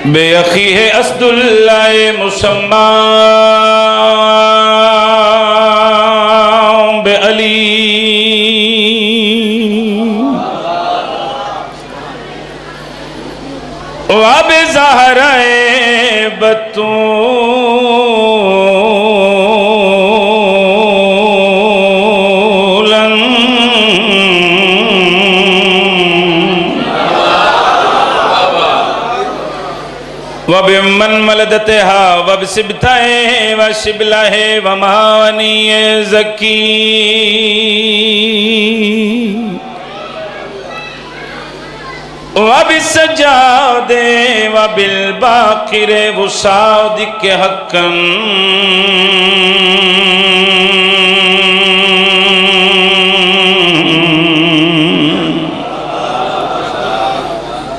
بے اخی ہے اسد اللہ مسمى بے علی واب زہرائے بطولا وبمن ملدتها وبسبتائے وشبلہ ومانی زکی وبالسجاد وبالباقر وصادق حقا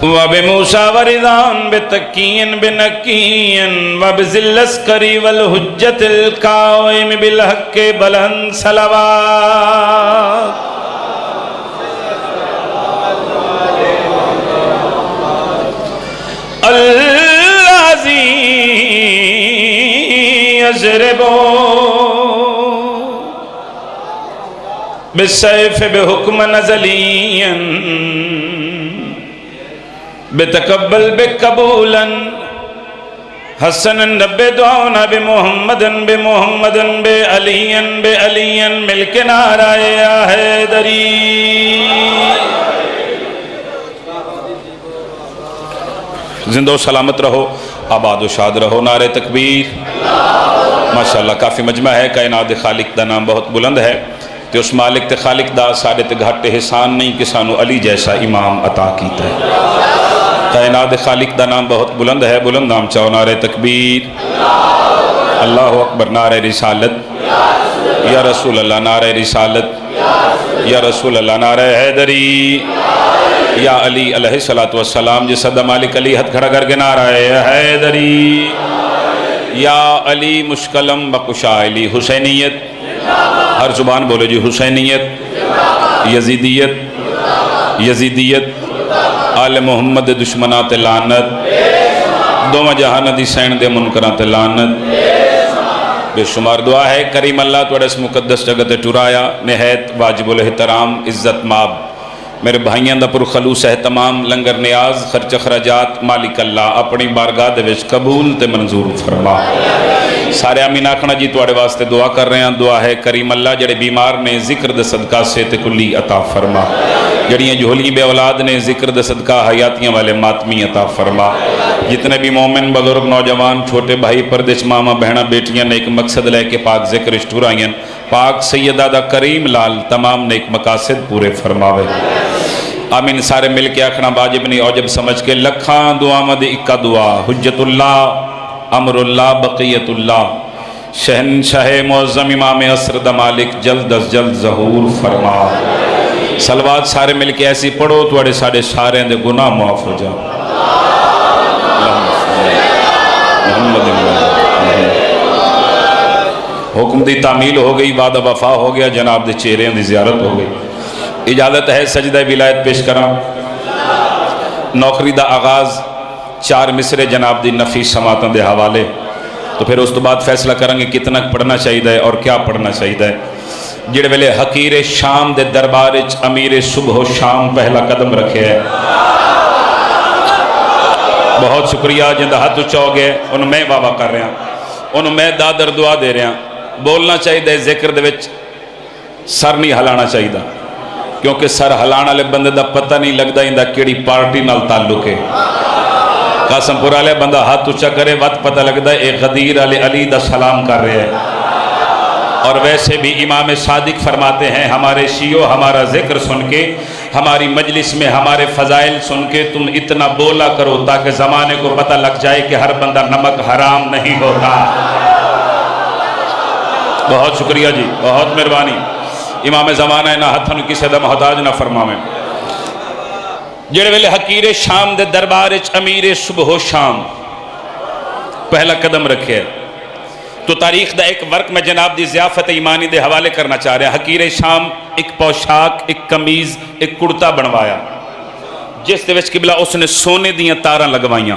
وبموسى ورضان بتكين بنكين وبذل العسكري والحجة القائم بالحق بلند صلوات الذي يضرب بالسيف بحكم نزليا بتقبل بقبولا حسنا رب دعونا بمحمد بمحمد بعلي ملک نعرہ یا حیدری زندہ و سلامت رہو آباد و شاد رہو نعرہ تکبیر ماشاءاللہ کافی مجمع ہے کائنات خالق دا نام بہت بلند ہے تے اس مالک تے خالق دا سارے تے گھاٹے حسان نہیں کہ سانو علی جیسا امام عطا کیتا ہے کائنات خالق دا نام بہت بلند ہے بلند نام چاہو نعرہ تکبیر اللہ اکبر نعرہ رسالت یا رسول اللہ نعرہ رسالت یا رسول اللہ نعرہ حیدری یا علی علیہ السلام جس صدہ مالک علی حد کھڑا کر کے نعرہ حیدری یا علی مشکلم بکشا علی حسینیت ہر زبان بولے جی حسینیت یزیدیت یزیدیت آل محمد دشمنات لعنت دوما جہاں دی سین دے منکرات لعنت بے شمار دعا ہے کریم اللہ توڑا اس مقدس جگت ٹرایا نہایت واجب الاحترام عزت ماب میرے بھائیاں دا پر خلوص اہتمام لنگر نیاز خرچ خراجات مالک اللہ اپنی بارگاہ دے وچ قبول تے منظور فرما سارے آمین آکھنا جی توڑے واسطے دعا کر رہے ہیں دعا ہے کریم اللہ جڑے بیمار نے ذکر دے صدقہ سے تے کلی عطا فرما جڑیاں جھولی بے اولاد نے ذکر دے صدقہ حیاتیاں والے ماتمی عطا فرما جتنے بھی مومن بزرگ نوجوان چھوٹے بھائی پردش ماما بہنا بیٹیاں نے ایک مقصد لے کے پاک ذکر اشتورائیں پاک سیدہ دا کریم لال تمام نیک مقاصد پورے فرماوے آمین سارے مل کے آکھنا واجب نہیں اوجب سمجھ کے لکھاں دعا مد اکا دعا حجت اللہ امر اللہ بقیت اللہ شہنشاہ معظم امام عصر دا مالک جلد از جلد ظہور فرما صلوات سارے مل کے ایسی پڑھو توڑے ساڑے سارے دے گناہ معاف ہو جا محمد حکم دی تعمیل ہو گئی وعدہ وفا ہو گیا جناب دے چہرے دی زیارت ہو گئی اجازت ہے سجدہ ولایت پیش کرا نوکری دا آغاز 4 مصرے جناب دی نفیس سماعتوں دے حوالے تو پھر اس تو بعد فیصلہ کریں گے کتنا پڑھنا چاہیے اور کیا پڑھنا چاہیے جڑے ویلے حقیر شام دے دربار امیر صبح و شام پہلا قدم رکھے ہے بہت شکریہ جندہ ہاتھ اچھو گے انہوں میں بابا کر رہے ہیں انہوں میں دادر دعا دے رہے ہیں بولنا چاہیے ذکر دے وچ سر نہیں ہلانا چاہیے کیونکہ سر ہلانا لے بندے دا پتہ نہیں لگتا اندہ کیڑی پارٹی نال تعلق ہے قاسم پورا لے بندہ ہاتھ اچھا کرے وقت پتہ لگتا ہے ایک غدیر علی دا سلام کر رہے ہیں اور ویسے بھی امام صادق فرماتے ہیں ہمارے شیعوں ہمارا ذکر سن کے ہماری مجلس میں ہمارے فضائل سن کے تم اتنا بولا کرو تاکہ زمانے کو پتہ لگ جائے کہ ہر بندہ نمک حرام نہیں ہوتا بہت شکریہ جی بہت مہربانی امام زمانہ نہ ہتھن کسی دا محتاج نہ فرماویں جڑے ویلے حقیر شام دے دربار امیر صبح و شام پہلا قدم رکھے تو تاریخ دا ایک ورک میں جناب دی ضیافت ایمانی دے حوالے کرنا چاہ رہے ہیں حقیر شام ایک پوشاک ایک کمیز ایک کرتا بنوایا جس دے وچ قبلہ اس نے سونے دیاں تاراں لگوائیاں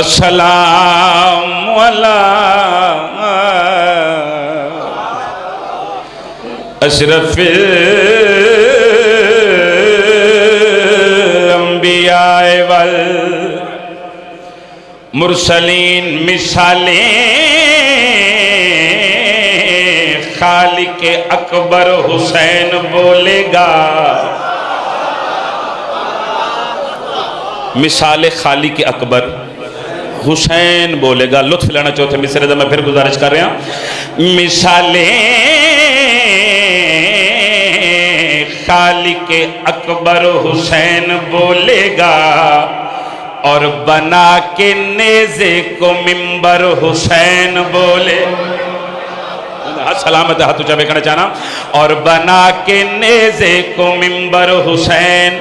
والسلام علی اشرف الانبیاء والمرسلین مثالیں خالق اکبر حسین بولے گا مثال خالق اکبر حسین بولے گا لطف لینا چوتھے مصرے دا میں پھر گزارش کر رہا ہوں مثالیں خالق اکبر حسین بولے گا اور بنا کے نیزے کو منبر حسین بولے سلامت ہاتھ اونچا بیکھنا چاہنا اور بنا کے نیزے کو منبر حسین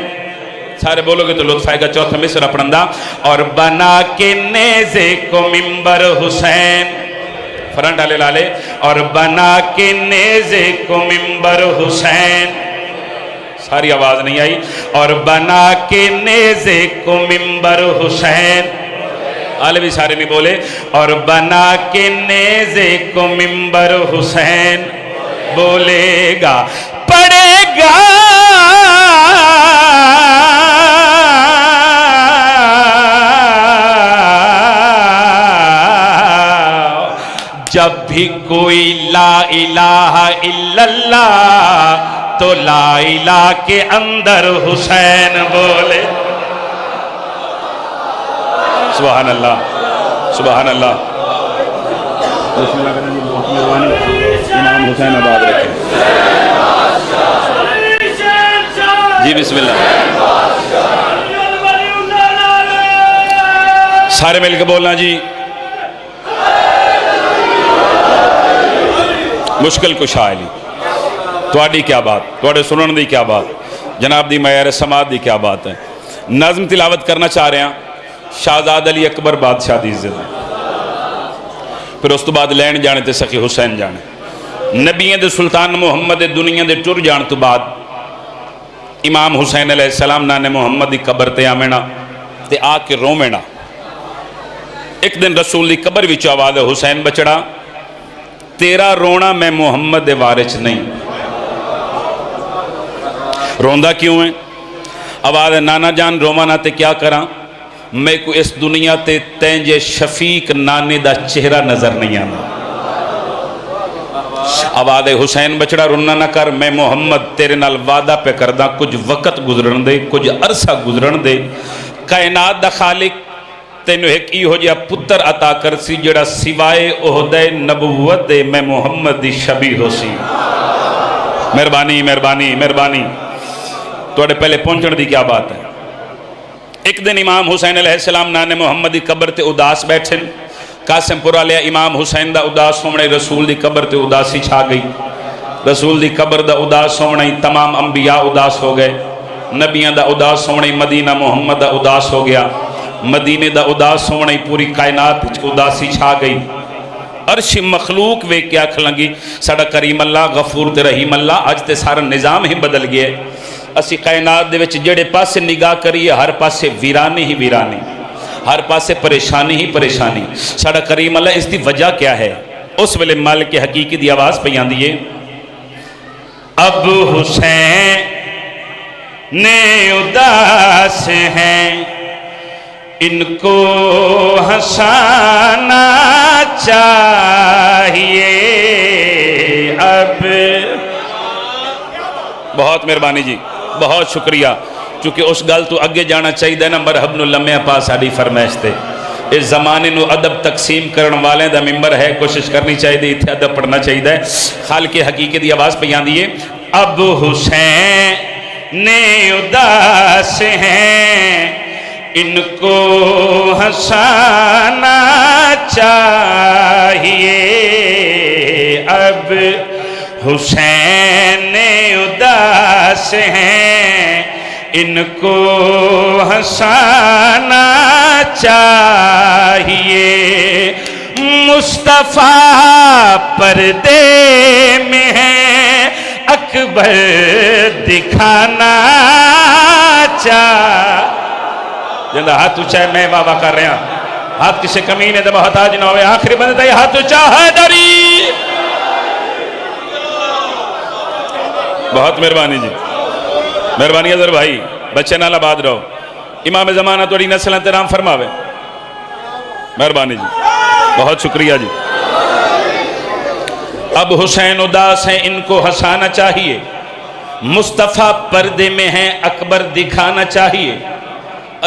سارے بولو گے تو لطف آئے گا چوتھا مصرع پڑھندا اور بنا کے نیزے کو منبر حسین فرنٹ آلے لالے اور بنا کے نیزے کو منبر حسین ساری آواز نہیں آئی اور بنا کے نیزے کو منبر حسین آلے بھی سارے نہیں بولے اور بنا کے نیزے کو منبر حسین بولے گا پڑے گا جب بھی کوئی لا الہ الا اللہ تو لا الہ کے اندر حسین بولے سبحان اللہ سبحان اللہ امام حسین آباد رکھیں جی بسم اللہ سارے مل کے بولنا جی مشکل کشا علی تواڈی کیا بات تواڈے سنن دی کیا بات جناب دی معیار سماعت دی کیا بات ہے نظم تلاوت کرنا چاہ رہے ہیں شہزاد علی اکبر بادشاہ دی عزت پھر اس تو بعد لین جانے تے سخی حسین جانے نبییں دے سلطان محمد دنیا دے ٹر جان تو بعد امام حسین علیہ السلام نانے محمد دی قبر تے آمینہ تے آ کے رومینا ایک دن رسول دی قبر وچ آواز حسین بچڑا تیرا رونا میں محمد دے وارث نہیں روندہ کیوں ہے آواز نانا جان رومانا تے کیا کراں میں کو اس دنیا تے تینجے شفیق نانے دا چہرہ نظر نہیں آنا آواز حسین بچڑا رونا نہ کر میں محمد تیرے نال وعدہ پہ کردہ کچھ وقت گزرن دے کچھ عرصہ گزرن دے کائنات دا خالق تینوں ایک ہو جا پتر عطا کر سی جڑا سوائے عہدہ نبوت دے میں محمد دی شبیہ ہو سی مہربانی مہربانی مہربانی توڑے پہلے پہنچن دی کیا بات ہے ایک دن امام حسین علیہ السلام نانے محمد دی قبر تے اداس بیٹھن قاسم پورا لیا امام حسین دا اداس ہونے رسول دی قبر تے اداسی چھا گئی رسول دی قبر دا اداس ہونے تمام انبیاء اداس ہو گئے نبیان دا اداس ہونے مدینہ محمد دا اداس ہو گیا مدینے دا اداس ہونے پوری کائنات اداسی چھا گئی عرش مخلوق وے کیا کھلنگی ساڑا کریم اللہ غفور تے رحیم اللہ آج تے سارا نظام ہی بدل گئے اسی کائنات دے وچ جڑے پاسے نگاہ کریے ہر پاسے ویرانی ہی ویرانی ہر پاسے پریشانی ہی پریشانی ساڑا کریم اللہ اس دی وجہ کیا ہے اس ویلے مالک حقیقی دی آواز پیان دیئے اب حسین نے اداس ہیں ان کو ہنسانا چاہیے اب بہت مہربانی جی بہت شکریہ چونکہ اس گل تو اگے جانا چاہیے نا مرحبن اللمہ پاس آڈی فرمائش تے اس زمانے نو ادب تقسیم کرن والے دا ممبر ہے کوشش کرنی چاہیے دے اتھے ادب پڑھنا چاہیے خالق حقیقی دی آواز پیان دیئے اب حسین نے اداس ہیں ان کو ہنسانا چاہیے اب حسین اداس ہیں ان کو ہنسانا چاہیے مصطفیٰ پردے میں ہے اکبر دکھانا چاہیے جندہ ہاتھ اچھائے میں بابا کر رہے ہیں ہاتھ کسی کمینے دے محتاج نہ ہوئے. آخری بندہ یہ ہاتھ اچھا حیدری. بہت مہربانی جی, مہربانی اظہر بھائی, بچے نال آباد رہو. امام زمانہ توڑی نسل انترام فرماوے. مہربانی جی, بہت شکریہ جی. اب حسین اداس ہیں, ان کو ہنسانا چاہیے. مصطفیٰ پردے میں ہیں, اکبر دکھانا چاہیے.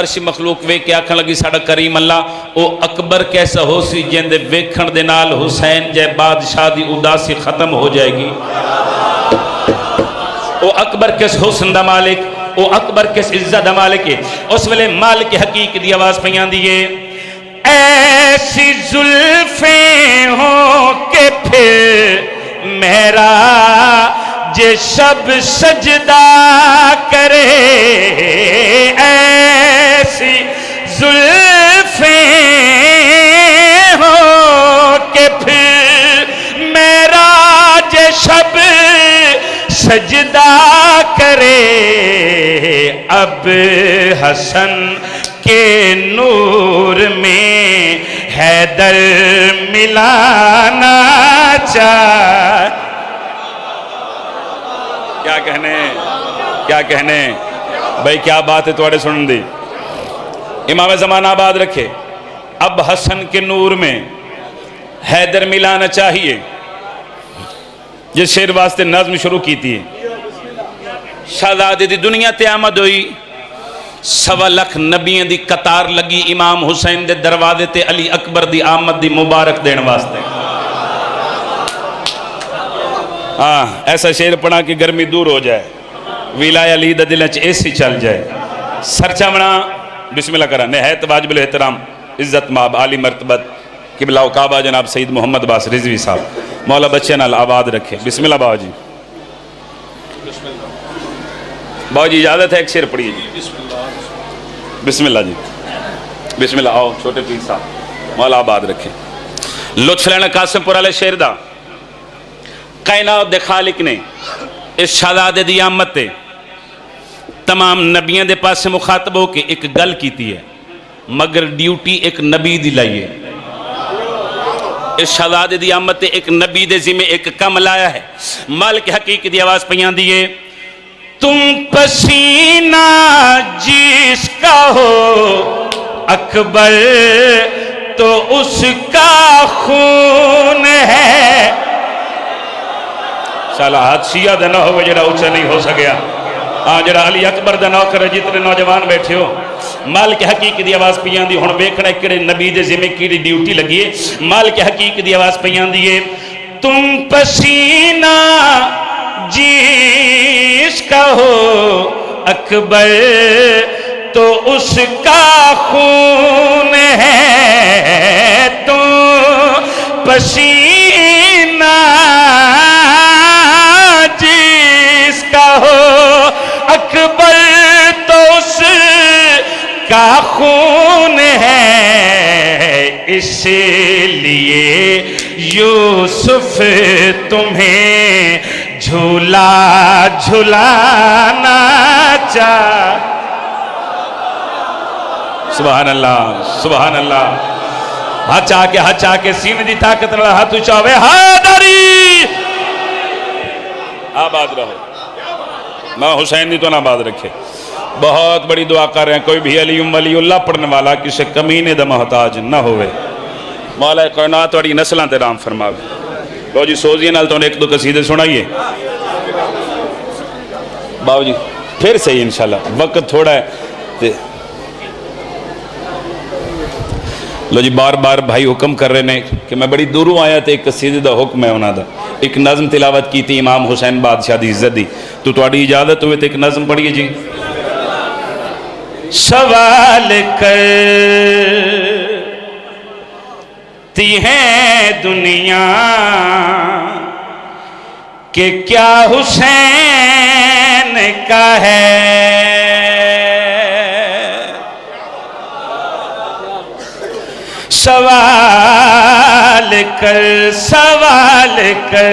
عرش مخلوق وے کے آکھن لگی ساڑا کریم اللہ او اکبر کیسا ہو سی جندے ویکھن دے نال حسین جے بادشاہ دی اداسی ختم ہو جائے گی. او اکبر کس حسن دا مالک, او اکبر کس عزت دا مالک ہے. اس ویلے مالک حقیق دی آواز پیان دیئے, ایسی زلفیں ہوں کہ پھر میرا جے شب سجدہ کرے. ایسی زلفیں ہوں کہ پھر میرا جے شب سجدہ کرے. اب حسن کے نور میں حیدر ملانا چاہ. کیا کہنے, کیا کہنے بھائی, کیا بات ہے توڑے سنن دی. امام زمانہ آباد رکھے. اب حسن کے نور میں حیدر ملانا چاہیے. جس شعر واسطے نظم شروع کی تھی. شہزادے دی دنیا تے آمد ہوئی, 1.25 لاکھ نبیوں دی قطار لگی امام حسین دے دروازے تے علی اکبر دی آمد دی مبارک دین واسطے. ایسا شعر پڑھا کہ گرمی دور ہو جائے, ویلائے علی دا دلچ ایسی چل جائے. سرچہ بنا بسم اللہ کرا. نہایت واجب الاحترام عزت ماب عالی مرتبت قبلہ و کعبہ جناب سید محمد باس رضوی صاحب, مولا بچے نال آباد رکھے. بسم اللہ باو جی, باو جی اجازت ہے ایک شعر پڑھیے جی. بسم اللہ جی, بسم اللہ. آؤ چھوٹے پیر صاحب, مولا آباد رکھے. لطف لینا قاسم پور علیہ شعر دا. کائنات دے خالق نے اس شہزادے دی آمد تے تمام نبیوں دے پاس سے مخاطب ہو کے ایک گل کیتی ہے, مگر ڈیوٹی ایک نبی دی لائیے. اس شہزادے دی آمد تے ایک نبی دے ذمہ ایک کم لایا ہے. مالک حقیق دی آواز پیان دیئے, تم پسینہ جس کا ہو اکبر تو اس کا خون ہے. شالا ہاتھ شیعہ دے نہ ہوئے جڑا اچھا نہیں ہو سکیا. جڑا علی اکبر دے نوکر جتنے نوجوان بیٹھے ہو, مالک حقیق دی آواز پیان دی. ہن ویکھنا کڑے نبی دے ذمہ کیڑی ڈیوٹی لگی ہے. مالک حقیق دی آواز پیان دی ہے, تم پسینہ جس کا ہو اکبر تو اس کا خون ہے. تم پسینہ جس کا ہو اکبر تو اس کا خون ہے. اس لیے یوسف تمہیں جھولا جھلانا چاہ. سبحان اللہ, سبحان اللہ. ہاتھ چاہ کے سینے دی طاقت رہا, ہاتھ چاہوے حیدری. آباد رہو, ماں حسین دی تو نہ آباد رکھے. بہت بڑی دعا کر رہے ہیں, کوئی بھی علی ولی اللہ پڑھنے والا کسی کمینے دا محتاج نہ ہوئے. مولا کائنات والی نسلیں تے رام فرماوے. باو جی سوزیے نال تو ایک دو قصیدے سنائیے. باو جی پھر سے انشاءاللہ, وقت تھوڑا ہے. لو جی بار بار بھائی حکم کر رہے ہیں کہ میں بڑی دوروں آیا تھے. ایک قصیدے دا حکم ہے انہاں دا, ایک نظم تلاوت کی تھی امام حسین بادشاہ دی عزت دی. تو تواڈی اجازت ہوئے تو ایک نظم پڑھیے جی. سوال کرتی ہے دنیا کہ کیا حسین کا ہے. سوال کرتی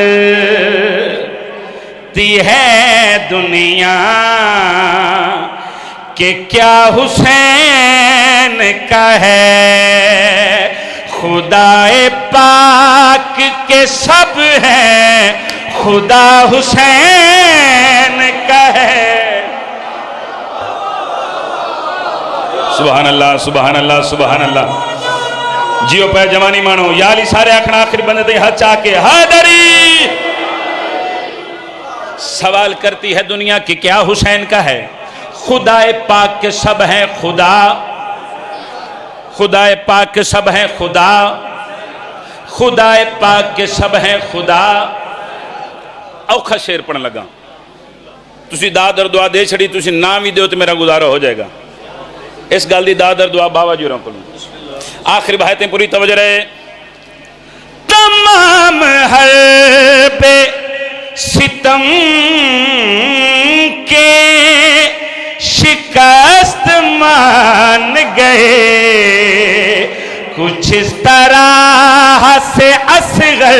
ہے دنیا کہ کیا حسین کا ہے. خدائے پاک کے سب ہیں، خدا حسین کا ہے۔ سبحان اللہ سبحان اللہ سبحان اللہ۔ جیو پہ جوانی مانو یا علی سارے آکھنا آخری بندے تے ہاتھ چاہ کے حیدری۔ سوال کرتی ہے دنیا کہ کیا حسین کا ہے؟ خدائے پاک کے سب ہیں خدا، خدائے پاک کے سب ہیں خدا، خدائے پاک کے سب ہیں خدا۔ اوکھا شیر پڑھن لگا، تسی داد اور دعا دے چھڑی، تسی نام ہی دیو تو میرا گزارا ہو جائے گا۔ اس گل دی داد اور دعا بابا جی رہوں کلوں۔ آخری بھائیتیں پوری توجہ رہے۔ تمام حرب ستم کے شکست مان گئے، کچھ اس طرح سے اصغر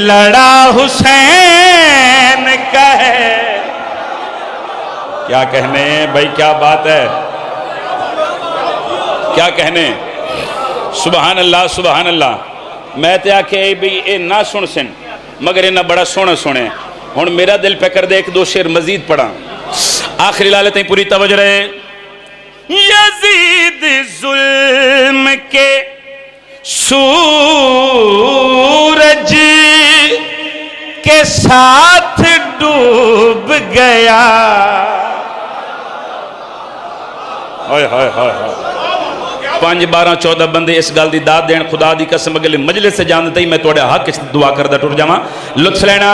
لڑا حسین کا ہے۔ کیا کہنے بھائی، کیا بات ہے، کیا کہنے۔ سبحان اللہ سبحان اللہ۔ میں تے آکھے بھئی اے نہ سن سن مگر انہا بڑا سونا سنے، ہون میرا دل پہ کر دے ایک دو شیر مزید پڑھا۔ آخری لالتیں پوری توجہ رہے۔ یزید ظلم کے سورج کے ساتھ ڈوب گیا، ہائے ہائے ہائے ہائے۔ 5 12 14 بندے اس گل دی داد دین، خدا دی قسم اگلے مجلس سے جانتے ہی میں توڑے حق اس دعا کردہ ٹور جاواں، لطف لینا۔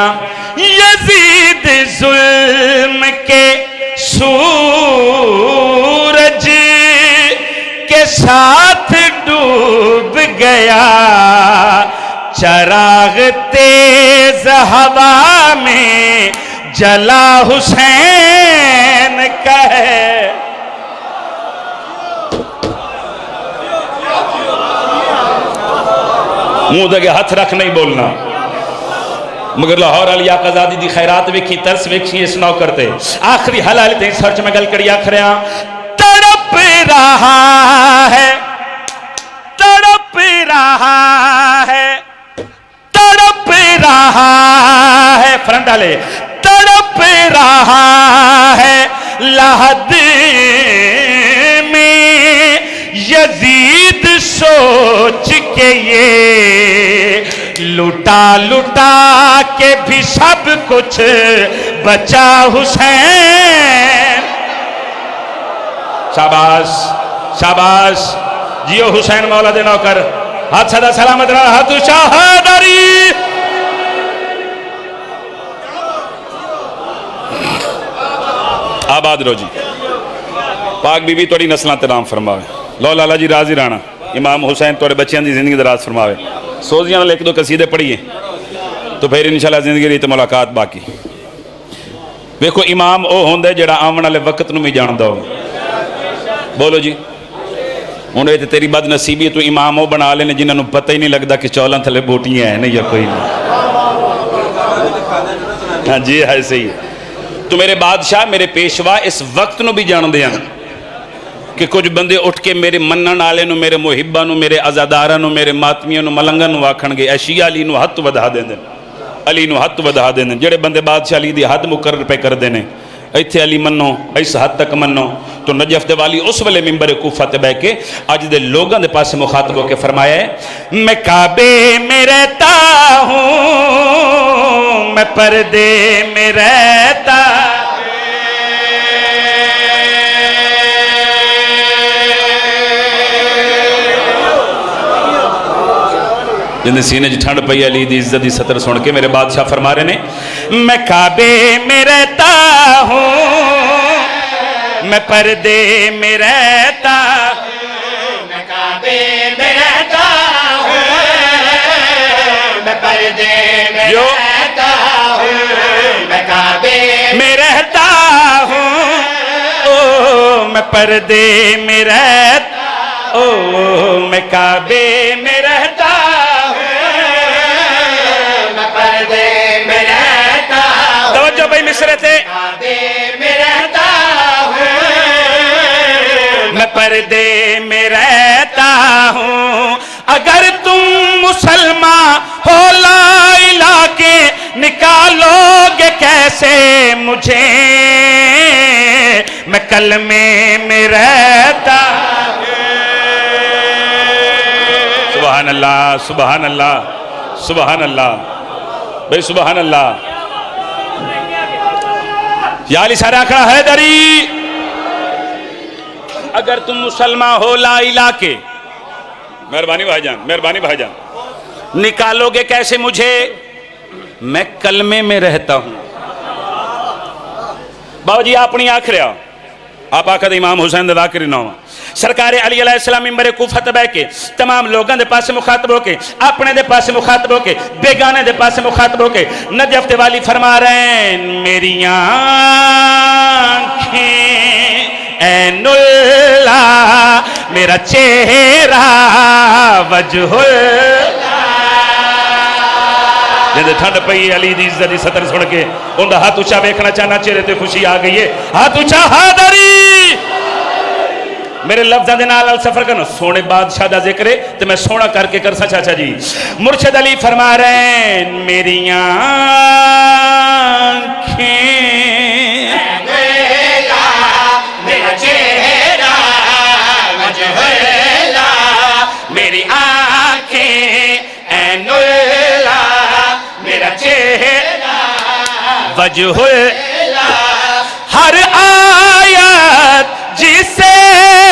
یزید ظلم کے سورج کے ساتھ ڈوب گیا، چراغ تیز ہوا میں جلا حسین کا ہے۔ منہ دے ہاتھ رکھ نہیں بولنا، مگر لاہور علی آقا زادی دی خیرات ویکھی، ترس ویکھی، اس نو کرتے۔ آخری حلال تے سرچ میں گل کری آخریاں۔ تڑپ رہا ہے، تڑپ رہا ہے، تڑپ رہا ہے، فرنٹ والے، تڑپ رہا ہے لحد میں یزید سوچ کے یہ لٹا لٹا کے بھی سب کچھ بچا حسین۔ شاباش شاباش، جیو حسین مولا دے نوکر، ہاتھ صدا سلامت رہا، ہاتھ شاہداری۔ آباد رو جی، پاک بی بی توڑی نسلان ترام فرماوے، لو لالا جی راضی رانا، امام حسین توڑے بچیاں دی زندگی دراز فرماوے۔ سوزیاں لے ایک دو قصیدے پڑھیے تو پھر انشاءاللہ زندگی رہی تو ملاقات باقی۔ ویکھو امام او ہوندے جڑا آمن والے وقت نو بھی جان دو، بولو جی۔ انہوں نے تیری بد نصیبی تو امام او بنا لینے جنہوں نے پتہ ہی نہیں لگتا کہ چولن تھلے بوٹیاں ہیں نہیں یا کوئی نہیں۔ ہاں جی ایسے ہی تو میرے بادشاہ میرے پیشوا اس وقت نو بھی جان دیا کہ کچھ بندے اٹھ کے میرے منن آلے نو، میرے محبہ نو، میرے عزادارہ نو، میرے ماتمیہ نو، ملنگا نو آکھن گے اے شیعہ علی نو حد ودھا دیں دیں، علی نو حد ودھا دیں دیں۔ جڑے بندے بادشاہ علی دی حد مقرر پہ کر دینے، ایتھے علی منو، اس حد تک منو، تو نجف دے والی اس والے ممبر کوفہ تے بہ کے آج دے لوگاں دے پاس مخاطب ہو کے فرمایا ہے، میں کعبے میں رہتا ہوں، میں پردے میں رہتا جن سینے جو ٹھنڈ پئی علی دی عزت دی سطر سن کے میرے بادشاہ فرما رہے ہیں، میں کعبے میں رہتا ہوں، میں پردے میں رہتا ہوں، میں کعبے میں رہتا ہوں، میں پردے میں رہتا ہوں، میں کعبے میں رہتا ہوں، او میں پردے میں رہتا او میں کعبے میں رہتا توجہ بھائی مصرے تھے، میں پردے میں رہتا ہوں، اگر تم مسلمان ہو لا الہ کے نکالو گے کیسے مجھے میں کلمے میں رہتا. سبحان اللہ سبحان اللہ سبحان اللہ بھئی سبحان اللہ. یا علی سارا کھڑا حیدری اگر تم مسلمان ہو لا الہ کے مہربانی بھائی جان مہربانی بھائی جان نکالو گے کیسے مجھے میں کلمے میں رہتا ہوں. بابا جی اپنی آنکھ رہا آپ آکھا دے امام حسین دا ذاکر نہ ہوا سرکار علی علیہ السلام ممبر کوفہ تے بیٹھ کے تمام لوگاں دے پاس مخاطب ہو کے اپنے دے پاس مخاطب ہو کے بیگانے دے پاس مخاطب ہو کے نجف تے والی فرما رہے ہیں میری آنکھیں عین اللہ میرا چہرہ وجہ جیسے ٹھنڈ پئی علی دی عزت دی سطر سن کے ان دا ہاتھ اچھا بیکھنا چاہنا چہرے تے خوشی آ گئی ہے. ہاتھ اچھا حیدری میرے لفظاں دے نال سفر کرنا سونے بادشاہ دا ذکر ہے تو میں سونا کر کے کرسا چاچا جی. مرشد علی فرما رہے ہیں میری آنکھیں میرا چہرہ وجہ اللہ میری آنکھیں عین اللہ میرا چہرہ وجہ اللہ ہر آیت جسے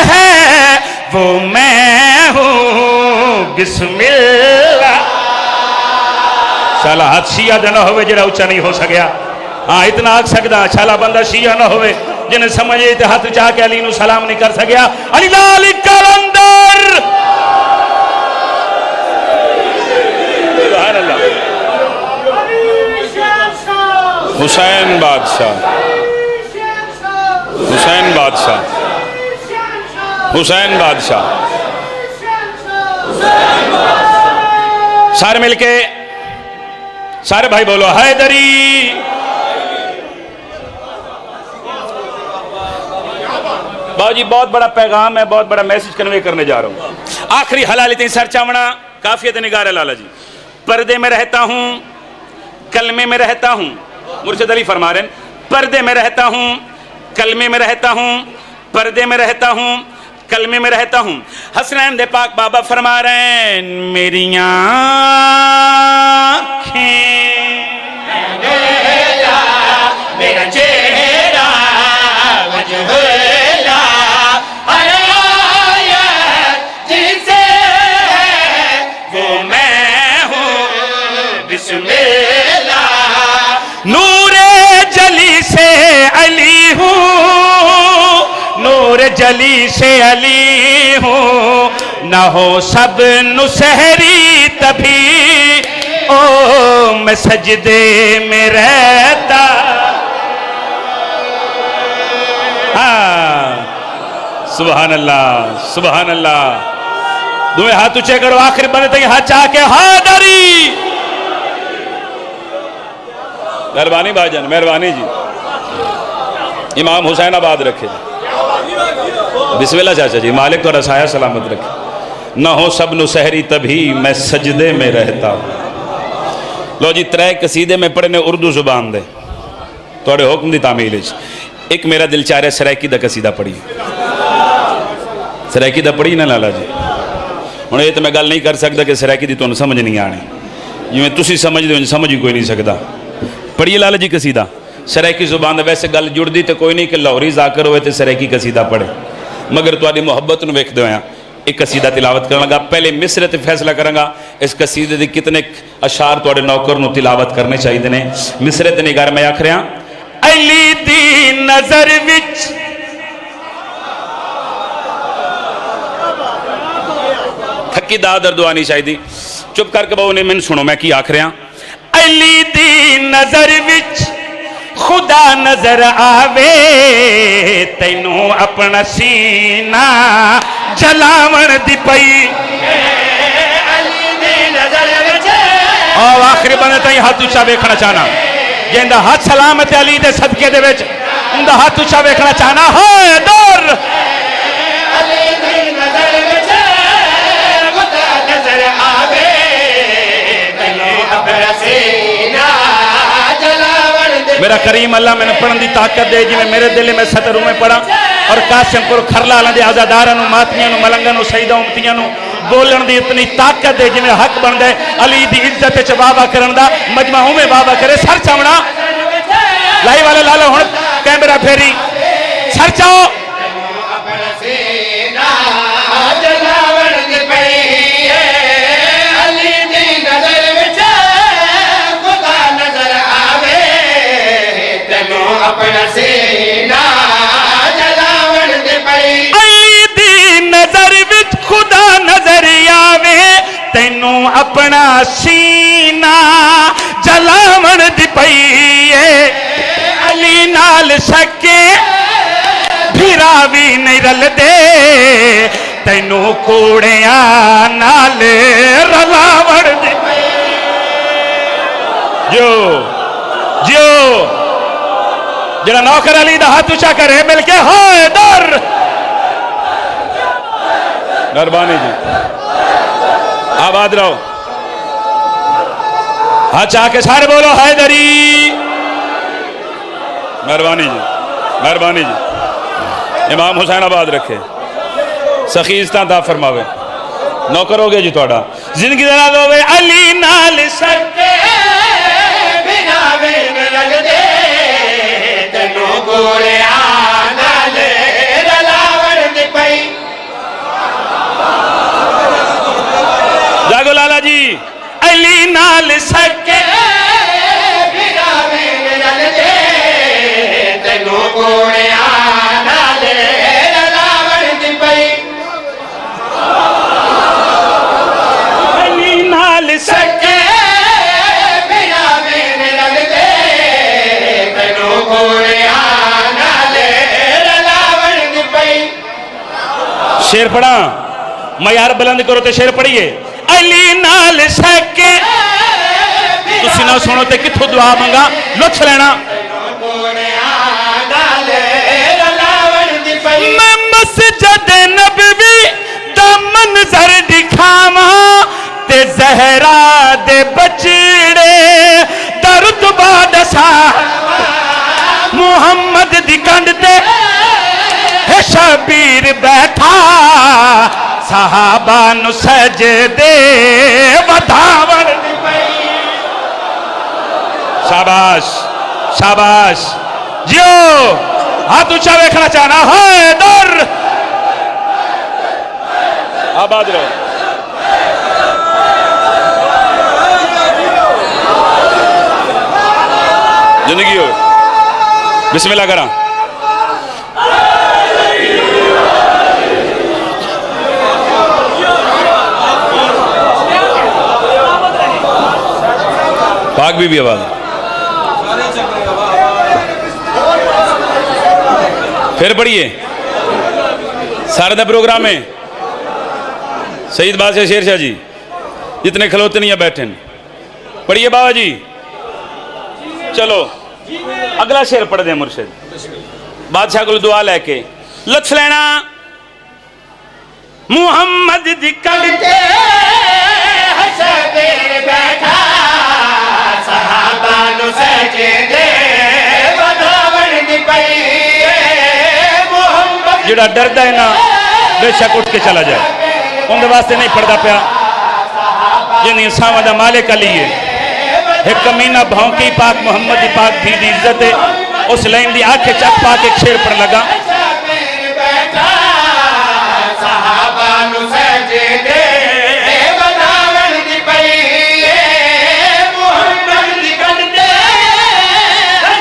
ہے وہ میں ہوں بسم اللہ. شالا ہاتھ شیعہ دے نہ ہوئے جنہا اچھا نہیں ہو سکیا. ہاں اتنا آگ سکتا شالا بندہ شیعہ نہ ہوئے جنہیں سمجھے تھے ہاتھ چاہ کے علی نو سلام نہیں کر سکیا. علی لالی کلندر سبحان اللہ. حسین بادشاہ حسین بادشاہ حسین بادشاہ سارے مل کے سارے بھائی بولو حیدری. باو جی بہت بڑا پیغام ہے بہت بڑا میسج کنوے کرنے جا رہا ہوں. آخری حلالی سر چاونا کافیت نگار ہے لالا جی. پردے میں رہتا ہوں کلمے میں رہتا ہوں. مرشد علی فرما رہے ہیں پردے میں رہتا ہوں کلمے میں رہتا ہوں پردے میں رہتا ہوں کلمے میں رہتا ہوں. حسنین دے پاک بابا فرما رہے ہیں میری آنکھیں میرا چہرہ وجہ اللہ ہر آیت جسے ہے وہ میں ہوں بسم اللہ. نور جلی سے علی ہوں نور جلی سے علی ہوں نہ ہو سب نسہری تبھی او میں سجدے میں رہتا. ہاں سبحان اللہ سبحان اللہ. دوئے ہاتھ اچھے کرو آخر بنے تک ہاتھ چاہ کے حیدری. مہربانی بھائی جان مہربانی جی. امام حسین آباد رکھے جی. بسم اللہ چاچا جی مالک تو رسایہ سلامت رکھے. نہ ہو سب نسہری تبھی میں سجدے میں رہتا ہوں. لو جی ترے قصیدے میں پڑھنے اردو زبان دے توڑے حکم دی تعمیل. ایک میرا دل چاہ رہے سرائکی دا قصیدہ پڑھی. سرائکی دا پڑھی نا لالا جی. انہوں نے یہ تو میں گل نہیں کر سکتا کہ سرائکی دی تو انہوں سمجھ نہیں آنے جو میں تسی سمجھ دے انہوں سمجھ ہی کوئی نہیں سکتا. پڑھیے لالا جی قصیدہ سرائکی زبان دے. ویسے گل جڑ دی تو کوئی نہیں کہ لاہوری ذاکر ہوئے تھے سرائکی قصیدہ پڑھے مگر تو آدھی محبت نو ویکھ دو ہیں. ایک قصیدہ تلاوت کرنا گا. پہلے مصر تے فیصلہ کرنا گا اس قصیدے دی کتنے اشعار تو آدھے نوکر نو تلاوت کرنے چاہیے دینے. مصر تے نگار میں آکھ رہے ہیں علی دی نظر وچ تھکی دادر دعانی چاہیے دی. چپ کر کے بہو نے من سنو میں کی آکھ رہے ہیں علی دی نظر وچ خدا نظر آوے تینوں اپنا سینہ جلاون دی پئی. اور آخری بندے تائیں ہاتھ اچھا بیکھنا چاہنا جن دا ہاتھ سلامت علی دے صدقے دے وچ ان دا ہاتھ اچھا بیکھنا چاہنا حیدر کریم اللہ میں نے پڑھن دی طاقت دے جی میں میرے دل میں ستروں میں پڑھا اور قاسم پور کھرلا لندے آزاداراں نو ماتمیاں نو ملنگاں نو شہیداں امتیاں نو بولن دی اتنی طاقت دے جی میں حق بن دے علی دی عزت چ بابا کرن دا مجمع میں بابا کرے سر چاونا لائی والے لالا ہن کیمرہ پھیری سر چاو اپنا سینہ جلاون دے پئی علی دی نظر وچ خدا نظر آوے تینوں اپنا سینہ جلاون دی پئی علی نال سکے بھراوی نہیں رل دے تینوں کوڑیاں نال رلاون دی پئی جو جڑا نوکر علی دا ہاتھ اونچا کرے مل کے حیدر مہربانی جی آباد رہو ہاتھ چاہ کے سارے بولو حیدری مہربانی جی مہربانی جی امام حسین آباد رکھے سخیستان تا فرماوے نوکر ہو گیا جی توڑا زندگی دینا دوے علی نال سکے بناوے رل دے تینوں کوڑیاں نال رلاون دے پئی جاگو لالا جی علی نال سکے بناوے رل دے تینوں کوڑیاں نال رلاون دے پئی علی نال سکے شیر پڑھا معیار بلند کرو تے شیر پڑھیے علی نال سکے تسی نہ سنو تے کتھوں دعا منگا لطف لینا میں مسجد نبوی دا منظر دکھاواں تے زہرا دے بچڑے درد بادسا محمد دی کنڈ تے شبیر بیٹھا صحابہ نو سجدے ودھاون دی پئی شاباش شاباش جیو ہاتھ اونچا ویکھنا چاہنا حیدر آباد رہو زندگی ہو بسم اللہ کرا پاک بھی آواز پھر پڑھیے سارے دا پروگرام میں سعید بادشاہ شیر شاہ جی جتنے کھلوتے نہیں بیٹھے پڑھیے بابا جی چلو اگلا شیر پڑھ دیں مرشد بادشاہ کو دعا لے کے لطف لینا محمد دی کڑتے شبیر بیٹھا صحابہ نو سجدے ودھاون دی پئی محمد جڑا ڈردا ہے نا بے شک اٹھ کے چلا جائے ان دے واسطے نہیں پڑھدا پیا یعنی انسان دا مالک علی ہے ایک کمینہ بھونکی پاک محمد دی پاک بھی دی عزت ہے اس لائن دی آنکھیں چک پاک ایک شیر پڑھ لگا شبیر بیٹھا صحابہ نو سجدے ودھاون دی پئی محمد دی کنڈے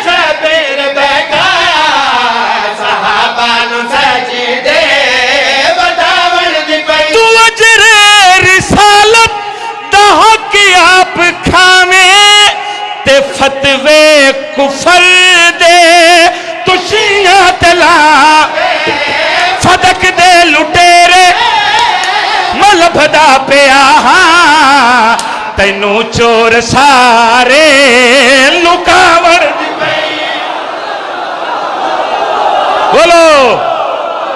شبیر بیٹھا صحابہ نو سجدے ودھاون دی پئی تو اجر رسالت دا حق آپ کھاویں تے فتوے کفر دے تشیاں تلا صدق دے لٹیرے ملب دا پیا تینوں چور سارے لکاور بولو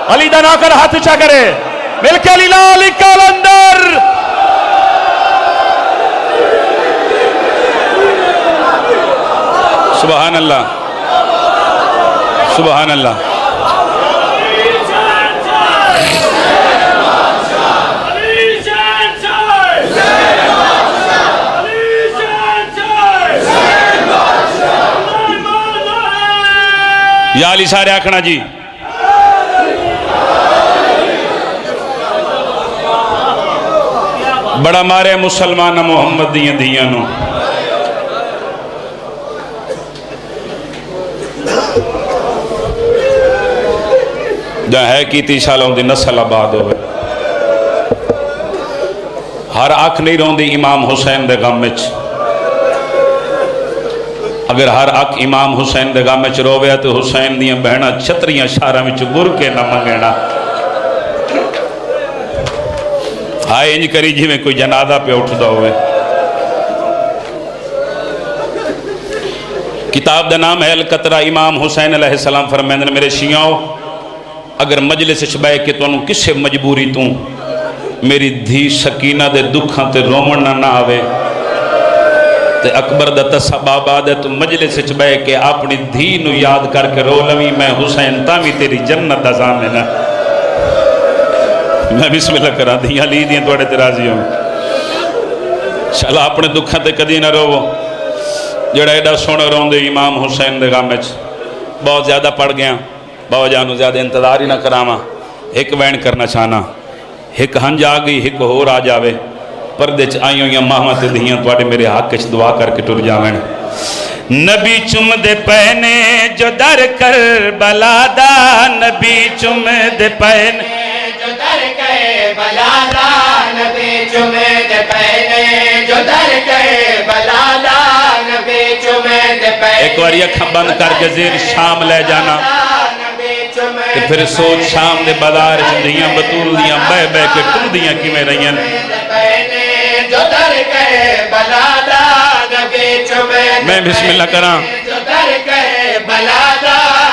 علی دا نوکر ہاتھ اونچا کرے مل کے علی لال کلندر سبحان اللہ سبحان اللہ. یا علی سارے آکھنا جی. بڑا مارے مسلمان محمد دیاں دیاں نو. جہاں ہے کیتی سالوں دی نسل آباد ہوئے. ہر آنکھ نہیں رون دی امام حسین دے غم وچ. اگر ہر آنکھ امام حسین دے غم وچ رووے تو حسین دیاں بہنا چھتریاں شارہ وچ گر کے نہ منگینا. ہائے انج کری جی میں کوئی جنازہ پہ اٹھ دا ہوئے. کتاب دا نام ہے القطرہ. امام حسین علیہ السلام فرمائیں نے میرے شیعوں اگر مجلس شبہ کے تو انہوں کسے مجبوری توں میری دھی سکینہ دے دکھاں تے رومن نہ آوے تے اکبر دا تصب آباد ہے تو مجلس شبہ کے اپنی دھی نو یاد کر کے رو لوی میں حسین تامی تیری جنت دا زامنہ. میں بسم اللہ کرا دھیاں لی دیں توڑے ترازی ہوں. شاءاللہ اپنے دکھاں تے کدی نہ رو. جڑا ایڈا سونا رون دے امام حسین دے غم وچ بہت زیادہ پڑھ گیا. باو جانو زیادہ انتظار ہی نہ کراما. ایک وین کرنا چاہنا. ایک ہنج آ گئی ایک ہور آ جاوے. پردے چ آئیوں یا ماہمت دھیاں توڑے میرے حق چ دعا کر کے ٹر جاویں. نبی چم دے پہنے جو در کر بلا دا. نبی چم دے پہنے جو در کے بلا دا. نبی چم دے پہنے جو در کے بلا دا. نبی چم دے پہنے. ایک واری اکھاں بند کر کے زیر شام لے جانا کہ پھر سوچ شام دے بازار دیاں بطول دیاں بے بے کے ٹو دیاں کی میں رہیاں. میں بسم اللہ کراں.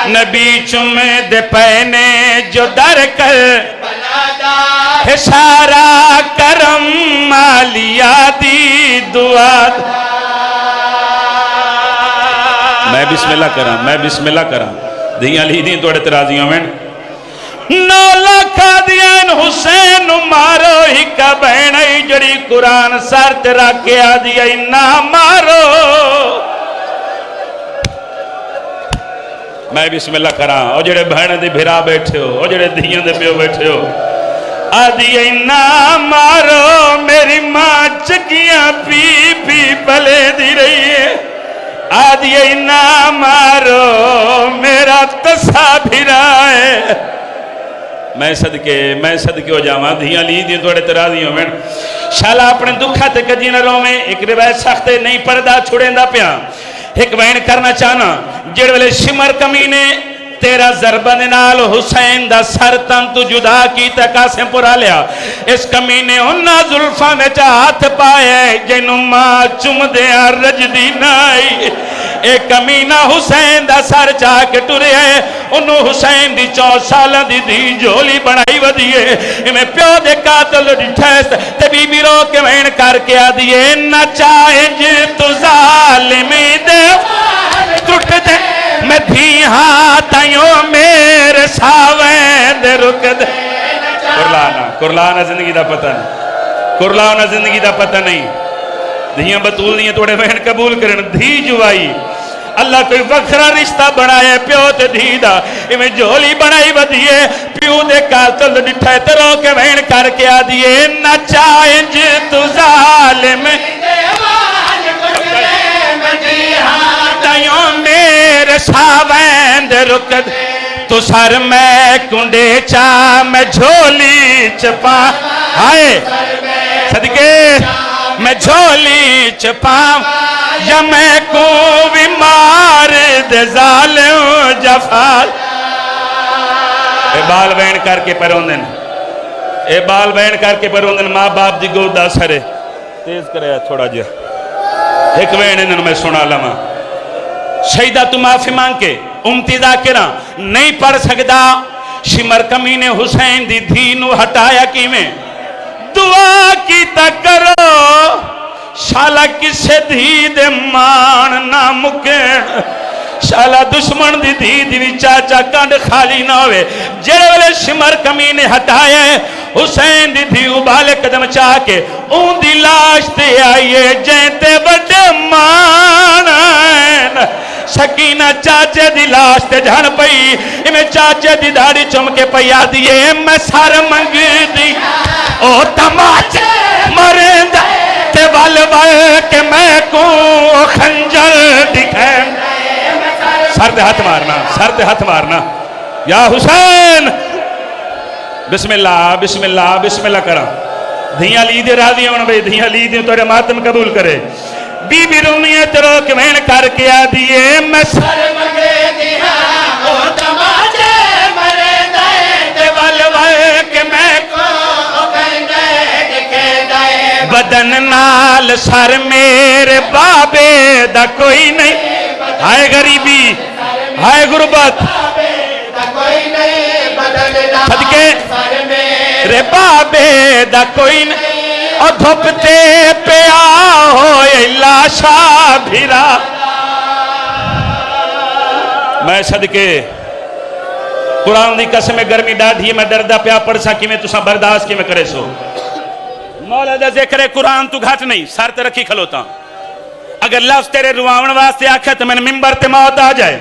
نبی چم دے پہنے جو در کر سارا کرم مالیا دی دعا. میں بسم اللہ کراں. میں بسم اللہ کراں. دیاں لی دیں توڑے ترازیوں میں. نو لکھا دیاں حسین مارو ہی کا بہنائی جڑی قرآن سار تیرا کیا دیاں نہ مارو. میں بسم اللہ کراں. او جڑے بہن دی بھرا بیٹھے ہو. او جڑے دیاں دے پیو بیٹھے ہو. آدھی نہ مارو میری ماں چکیاں پی پی پلے دی رہی ہے. آدھی نہ مارو میرا تسا بھرا ہے. میں صدقے ہو جاواں. دھیاں لی دیں توڑے ترازیوں میں. شالا اپنے دکھا تے کجی نہ رو میں. ایک روایت سختے نہیں پردہ چھوڑیں دا پیا. ایک وین کرنا چاہنا جڑ والے شمر کمینے تیرا ضربن نال حسین دا سر تن تو جدا کی تکاسیں پورا لیا. اس کمینے انہا ظلفہ میں ہاتھ پائے جنہوں ماں چم دیا رجدی نائی. ایک کمینہ حسین دا سر چاہ کے ٹرے ہے. انہوں حسین دی 4 سالہ دی دی جولی بڑھائی ودیے. میں پیو دے قاتل ڈھیس تے بی بی رو کے وین کر کے آدیے نہ چاہیں جی تو ظالمی دے ٹوٹ دے میں بھی ہاتھائیوں میرے ساوین دے رک دے. کرلانا زندگی دا پتہ نہیں. کرلانا زندگی دا پتہ نہیں. دھیاں بطول دیاں توڑے بہن قبول کرن. دھی جوائی اللہ کوئی وکھرا رشتہ بنائے پیو تے دھی دا. میں جھولی بنائی ودیے پیو دے قاتل ڈٹھے تے رو کے بہن کر کے آدیے نہ چاہیں جی تو ظالم میرے ساوین دے رک دے. تو سر میں کنڈے چاہ میں جھولی چپا. آئے صدقے میں جھولی چپا یا میں کو بھی مار دے ظالم جفال. اے بال بین کر کے پروندن. اے بال بین کر کے پروندن. ماں باپ دی گودہ سرے تیز کرے تھوڑا جا. ایک وین انہوں میں سنا لما. شہیدہ تو معافی مانگ کے امتی ذاکرہ نہیں پڑھ سکتا. شمر کمینے حسین دی دھینو ہٹایا کی میں دعا کی تک کرو. شالا کسے دھی دے مان نہ مکین. شالا دشمن دی دھی دی چاچا کنڈ خالی نہ ہوئے جڑے والے شمر کمینے ہٹایا ہے حسین دی دھی ابالے قدم چاہ کے اون دی لاش تے آئیے جینتے بڑے مانن سکینہ چاچے دی لاش تے جھن پئی میں چاچے دی داڑھی چم کے پیا دیے میں سار منگ دی او تماچے مرندہ تے والوائے کہ میں کو خنجر دکھیں سر دے ہاتھ مارنا سر دے ہاتھ مارنا یا حسین بسم اللہ بسم اللہ بسم اللہ کرا دھیاں لیدے راضی ہوں بھئی دھیاں لیدے تورے ماتم قبول کرے بی بی رومیے تیرو کمین کر کے آدھیے میں سر منگے دیا او تماچے مرے دائے تے والوائے کہ میں کو خنجر دکھیں بدن نال سر میرے بابے دا کوئی نہیں ہائے غریبی ہائے غربت صدقے رے بابے دا کوئی نہیں اور دھوپتے پیا ہوئے لاشا بھیرا میں صدقے قرآن دی قسم گرمی ڈاڑھی میں دردہ پیا پڑھ ساکی میں تسا برداشت کی میں کرے سو مولا دا ذکر قرآن تو گھٹ نہیں سر تے رکھی کھلوتا اگر لفظ تیرے رواؤن واسطے آکھے تو میں نے ممبر تے موت آ جائے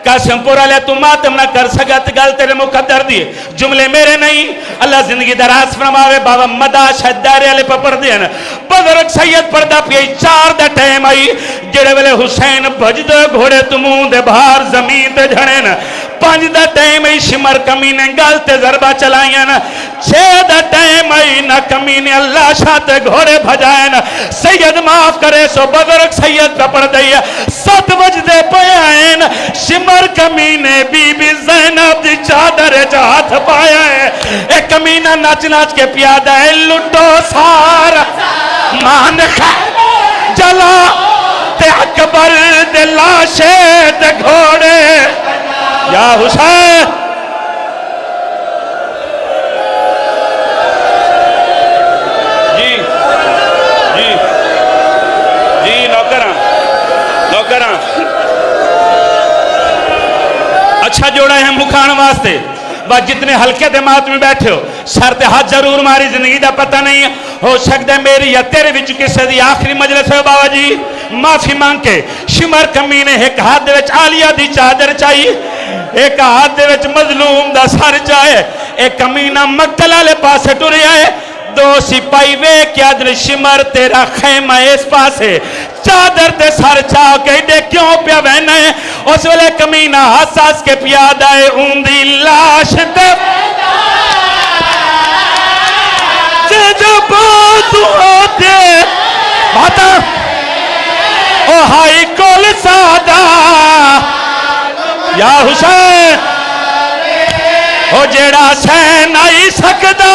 قاسم پورا لے تو ماتم نہ کر سکت گل تیرے مقدر دیئے جملے میرے نہیں اللہ زندگی دراز فرماوے بابا مدہ شدارے علی پا پڑھ دیا نا بزرگ سید پردہ پیئی چار دا ٹائم آئی جڑے ویلے حسین بھج دے گھوڑے تمون دے بھار زمین دے جھڑے نا پانچ دا ٹائم آئی شمر کمینے گلتے ضربہ چلائیں نا چھ دا ٹائم آئی نا کمینے اللہ شاہتے گھوڑے بھجائیں نا سید معاف کرے سو بزرگ سید پہ پڑھ دیا 7 بجدے پہائیں نا شمر کمینے بی بی زینب دی چادر جہات پایا ہے ایک کمینہ ناچ ناچ کے پیادہ ہے لٹو سارا مان خیر جلا تے اکبر دے لاشے دے گھوڑے یا حسین جی جی جی نوکراں نوکراں اچھا جوڑا ہے مکھان واسطے بات جتنے ہلکے دماغ میں بیٹھے ہو سر تے ہاتھ ضرور ماری زندگی دا پتہ نہیں ہو سکتا ہے میری یا تیرے بھی چکے سے دی آخری مجلس ہے بابا جی معافی مانگ کے شمر کمینے ایک ہاتھ دے وچ عالیہ دی چادر چاہیے ایک ہاتھ دے وچ مظلوم دا سر چاہے ایک کمینہ مقتلہ لے پاسے ٹورے آئے 2 سپاہی وے کیا دن شمر تیرا خیمہ اس پاسے چادر تے سر چاہ کے دے کیوں پیا بہنا ہے اس ویلے کمینہ حساس کے پیادہ ہے اوندی لاش دے جب تو ہوتے باتا او ہائی کول سادہ یا حسین او جیڑا سین آئی سکدا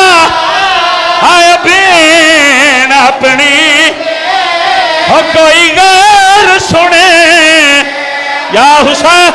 آئے بین اپنی او کوئی غیر سنے یا حسین